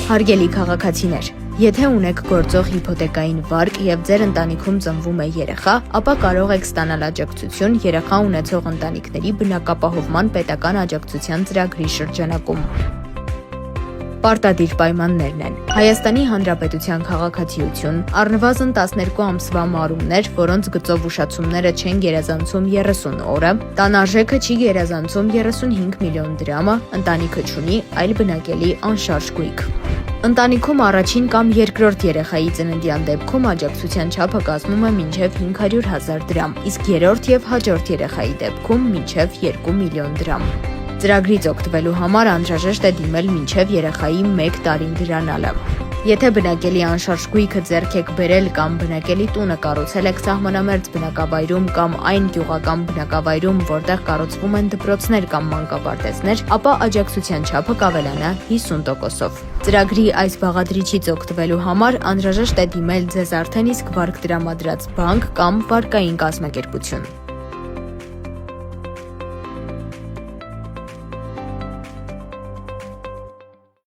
Հարգելի քաղաքացիներ, եթե ունեք գործող հիփոթեկային վարկ եւ ձեր ընտանիքում ծնվում է երեխա, ապա կարող եք ստանալ աջակցություն երեխա ունեցող ընտանիքների բնակապահովման պետական աջակցության ծրագրի շրջանակում։ Պարտադիր պայմաններն են. Հայաստանի Հանրապետության քաղաքացիություն, առնվազն 12 ամսվա մարումներ, որոնց գծով ուշացումները չեն գերազանցում 30 օրը, տան արժեքը չի գերազանցում 35 միլիոն դրամը, ընտանիքը չունի այլ բնակելի անշարժ գույք։ Ընտանիքում առաջին կամ երկրորդ երեխայի ծննդյան դեպքում աջակցության չափը կազմում է մինչև 500,000 դրամ, իսկ երրորդ եւ հաջորդ երեխայի դեպքում մինչև 2 միլիոն դրամ։ Ծրագրից օգտվելու համար անհրաժեշտ է դիմել մինչև երեխայի 1 տարին դրանալը։ Եթե բնակելի անշարժ գույքը ձեռք եք բերել կամ բնակելի տունը կառուցել եք սահմանամերձ բնակավայրում կամ այն գյուղական բնակավայրում, որտեղ կառուցվում են դպրոցներ կամ մանկապարտեզներ, ապա աջակցության չափը կավելանա 50%-ով։ Ծրագրի այս բաղադրիչից օգտվելու համար անհրաժեշտ է դիմել ձեզ արդեն իսկ վարկ տրամադրած բանկ կամ վարկային կազմակերպություն։